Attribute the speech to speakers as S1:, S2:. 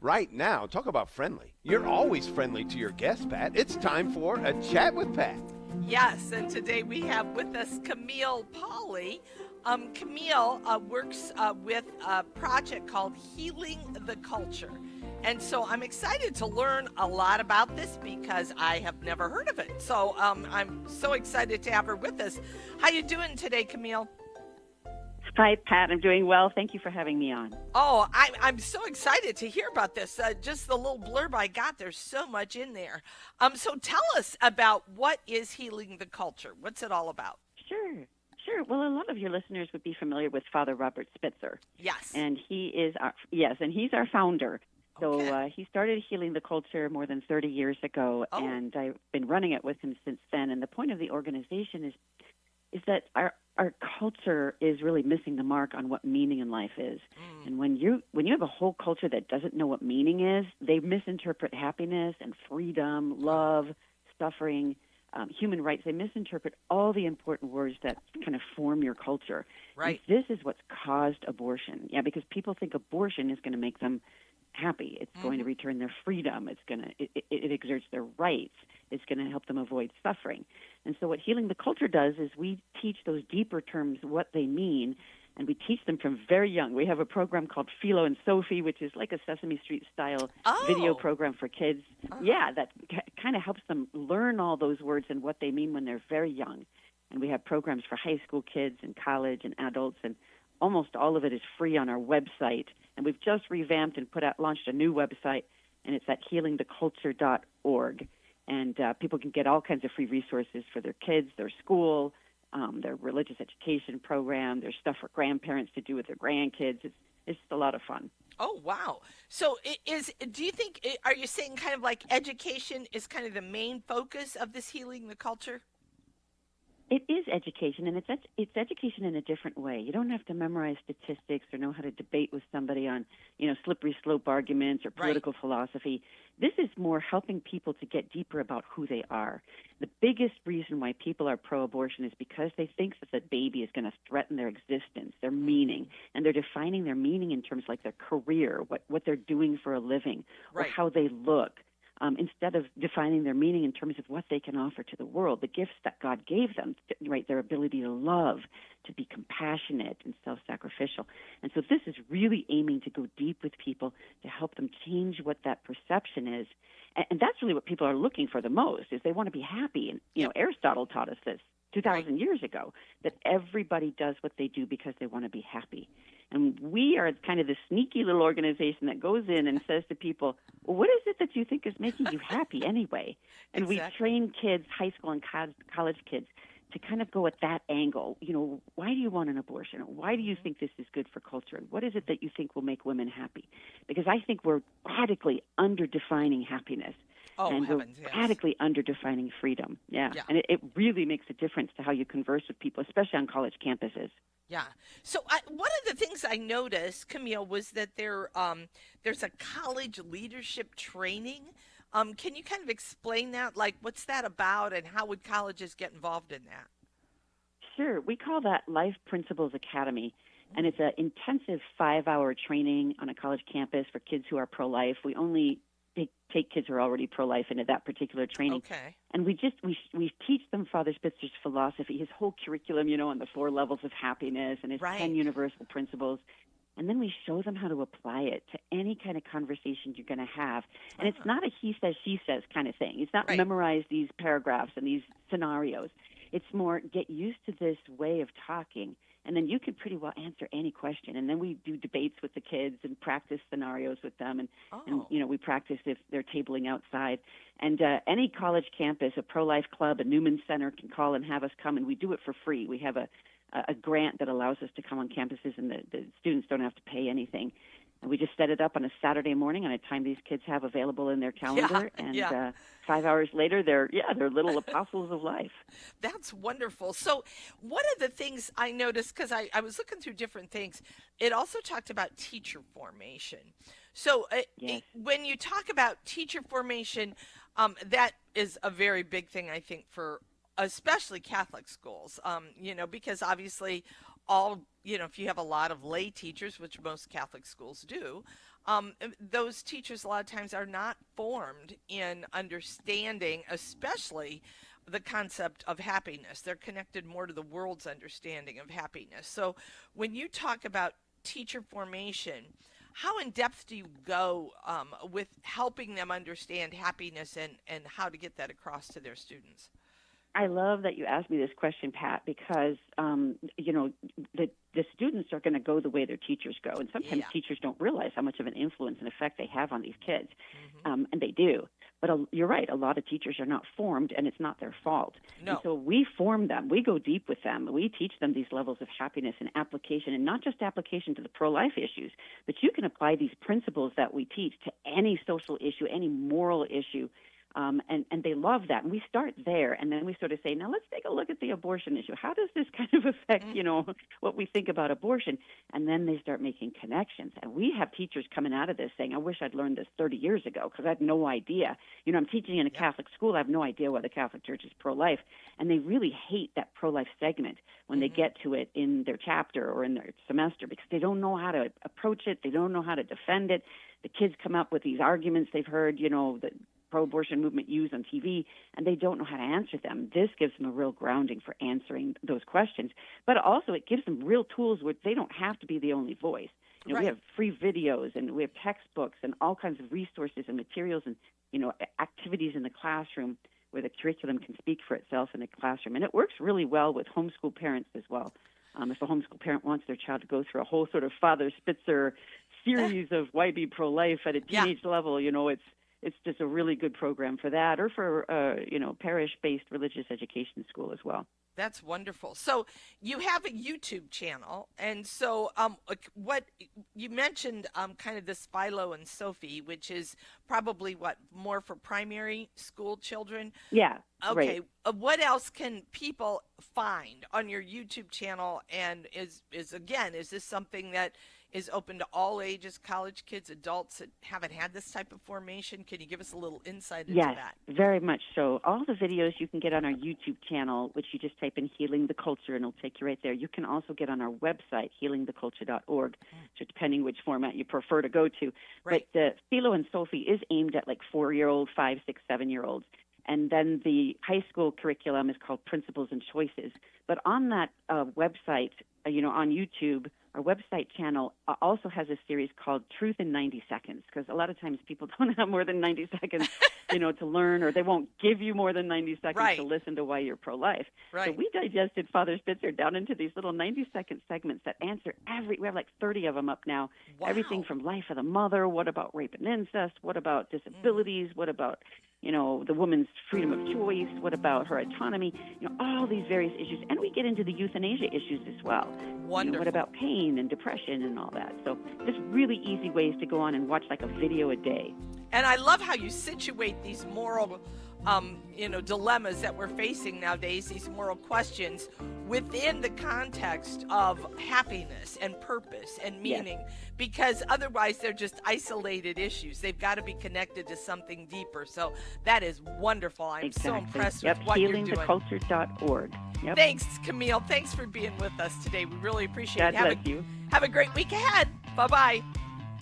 S1: Right now, talk about friendly. You're always friendly to your guest, Pat. It's time for a chat with Pat.
S2: Yes, and today we have with us Camille Pauley. Camille works with a project called Healing the Culture. And so I'm excited to learn a lot about this because I have never heard of it. So I'm so excited to have her with us. How you doing today, Camille?
S3: Hi, Pat. I'm doing well. Thank you for having me on.
S2: Oh, I'm so excited to hear about this. Just the little blurb I got, there's so much in there. So tell us about what is Healing the Culture. What's it all about?
S3: Sure, sure. Well, a lot of your listeners would be familiar with Father Robert Spitzer,
S2: Yes.
S3: and he's our founder. So
S2: Okay.
S3: he started Healing the Culture more than 30 years ago,
S2: Oh,
S3: and I've been running it with him since then. And the point of the organization is that our culture is really missing the mark on what meaning in life is.
S2: mm,
S3: And when you have a whole culture that doesn't know what meaning is, they misinterpret happiness and freedom, love, suffering, human rights. They misinterpret all the important words that kind of form your culture. And
S2: right.
S3: this is what's caused abortion. Yeah, because people think abortion is going to make them happy. It's going to
S2: hmm
S3: return their freedom. It exerts their rights. It's going to help them avoid suffering. And so what Healing the Culture does is we teach those deeper terms, what they mean, and we teach them from very young. We have a program called Felo and Sophie, which is like a Sesame Street style video
S2: Oh,
S3: program for kids.
S2: uh-huh.
S3: Yeah, that kind of helps them learn all those words and what they mean when they're very young. And we have programs for high school kids and college and adults, and almost all of it is free on our website. And we've just revamped and launched a new website, and it's at healingtheculture.org. And people can get all kinds of free resources for their kids, their school, their religious education program. There's stuff for grandparents to do with their grandkids. It's just a lot of fun.
S2: Oh, wow. So do you think, are you saying kind of like education is kind of the main focus of this Healing the Culture?
S3: It is education, and it's education in a different way. You don't have to memorize statistics or know how to debate with somebody on, slippery slope arguments or
S2: Right.
S3: political philosophy. This is more helping people to get deeper about who they are. The biggest reason why people are pro-abortion is because they think that the baby is going to threaten their existence, their meaning, and they're defining their meaning in terms like their career, what they're doing for a living, or
S2: Right.
S3: how they look. Instead of defining their meaning in terms of what they can offer to the world, the gifts that God gave them, right, their ability to love, to be compassionate and self-sacrificial. And so this is really aiming to go deep with people to help them change what that perception is. And that's really what people are looking for the most, is they want to be happy. And,
S2: Yep.
S3: Aristotle taught us this
S2: Right.
S3: 2,000 years ago, that everybody does what they do because they want to be happy. And we are kind of the sneaky little organization that goes in and says to people, well, what is it that you think is making you happy anyway? And we
S2: Exactly.
S3: train kids, high school and college kids, to kind of go at that angle. Why do you want an abortion? Why do you think this is good for culture? And what is it that you think will make women happy? Because I think we're radically underdefining happiness.
S2: Oh,
S3: And we're
S2: heavens, yes.
S3: radically underdefining freedom. Yeah.
S2: Yeah.
S3: And it really makes a difference to how you converse with people, especially on college campuses.
S2: Yeah. So one of the things I noticed, Camille, was that there's a college leadership training. Can you kind of explain that? Like, what's that about, and how would colleges get involved in that?
S3: Sure. We call that Life Principles Academy, and it's an intensive 5-hour training on a college campus for kids who are pro-life. We only take kids who are already pro-life into that particular training.
S2: Okay.
S3: And we teach them Father Spitzer's philosophy, his whole curriculum, on the 4 levels of happiness and his 10
S2: Right.
S3: universal principles. And then we show them how to apply it to any kind of conversation you're going to have. And it's
S2: Ah,
S3: not a he says, she says kind of thing. It's not
S2: right.
S3: memorize these paragraphs and these scenarios. It's more get used to this way of talking, and then you can pretty well answer any question. And then we do debates with the kids and practice scenarios with them, and
S2: Oh,
S3: we practice if they're tabling outside. And any college campus, a pro-life club, a Newman Center can call and have us come, and we do it for free. We have a grant that allows us to come on campuses, and the students don't have to pay anything. And we just set it up on a Saturday morning on a time these kids have available in their
S2: yeah,
S3: calendar, and
S2: yeah.
S3: 5 hours later, they're little apostles of life.
S2: That's wonderful. So, one of the things I noticed, because I was looking through different things, it also talked about teacher formation. So,
S3: Yes.
S2: when you talk about teacher formation, that is a very big thing, I think, for especially Catholic schools, because obviously if you have a lot of lay teachers, which most Catholic schools do, those teachers a lot of times are not formed in understanding, especially the concept of happiness. They're connected more to the world's understanding of happiness. So when you talk about teacher formation, how in depth do you go with helping them understand happiness and how to get that across to their students?
S3: I love that you asked me this question, Pat, because the students are going to go the way their teachers go, and sometimes teachers don't realize how much of an influence and effect they have on these kids, and they do. But you're right; a lot of teachers are not formed, and it's not their fault.
S2: No.
S3: And so we form them. We go deep with them. We teach them these levels of happiness and application, and not just application to the pro-life issues, but you can apply these principles that we teach to any social issue, any moral issue. And they love that. And we start there, and then we sort of say, now let's take a look at the abortion issue. How does this kind of affect, what we think about abortion? And then they start making connections. And we have teachers coming out of this saying, I wish I'd learned this 30 years ago because I had no idea. I'm teaching in a Catholic school. I have no idea why the Catholic Church is pro-life. And they really hate that pro-life segment when they get to it in their chapter or in their semester because they don't know how to approach it. They don't know how to defend it. The kids come up with these arguments they've heard, the pro-abortion movement use on TV, and they don't know how to answer them. This gives them a real grounding for answering those questions. But also it gives them real tools where they don't have to be the only voice. We have free videos, and we have textbooks and all kinds of resources and materials and, activities in the classroom where the curriculum can speak for itself in the classroom. And it works really well with homeschool parents as well. If a homeschool parent wants their child to go through a whole sort of Father Spitzer series of why be pro-life at a teenage level, it's just a really good program for that, or for parish-based religious education school as well.
S2: That's wonderful. So you have a YouTube channel, and so what you mentioned, kind of this Felo and Sophie, which is probably more for primary school children.
S3: Yeah.
S2: Okay.
S3: Right.
S2: What else can people find on your YouTube channel? And is this something that is open to all ages, college kids, adults that haven't had this type of formation? Can you give us a little insight into that?
S3: Yes, very much so. All the videos you can get on our YouTube channel, which you just type in Healing the Culture, and it'll take you right there. You can also get on our website, healingtheculture.org, so depending which format you prefer to go to.
S2: Right.
S3: But the Felo and Sophie is aimed at 4-year-old, 5, 6, 7-year-olds. And then the high school curriculum is called Principles and Choices. But on that website, on YouTube, our website channel also has a series called Truth in 90 Seconds, because a lot of times people don't have more than 90 seconds, to learn, or they won't give you more than 90 seconds to listen to why you're pro-life.
S2: Right.
S3: So we digested Father Spitzer down into these little 90-second segments that answer we have 30 of them up now.
S2: Wow.
S3: Everything from life of the mother, what about rape and incest, what about disabilities, what about the woman's freedom of choice, what about her autonomy, all these various issues. And we get into the euthanasia issues as well.
S2: Wonderful.
S3: What about pain and depression and all that? So just really easy ways to go on and watch a video a day.
S2: And I love how you situate these moral dilemmas that we're facing nowadays, these moral questions, within the context of happiness and purpose and meaning, because otherwise they're just isolated issues. They've got to be connected to something deeper. So that is wonderful. I'm so impressed with what you're doing.
S3: HealingTheCulture.org. Yep.
S2: Thanks, Camille. Thanks for being with us today. We really appreciate it.
S3: God bless you.
S2: Have a great week ahead. Bye-bye.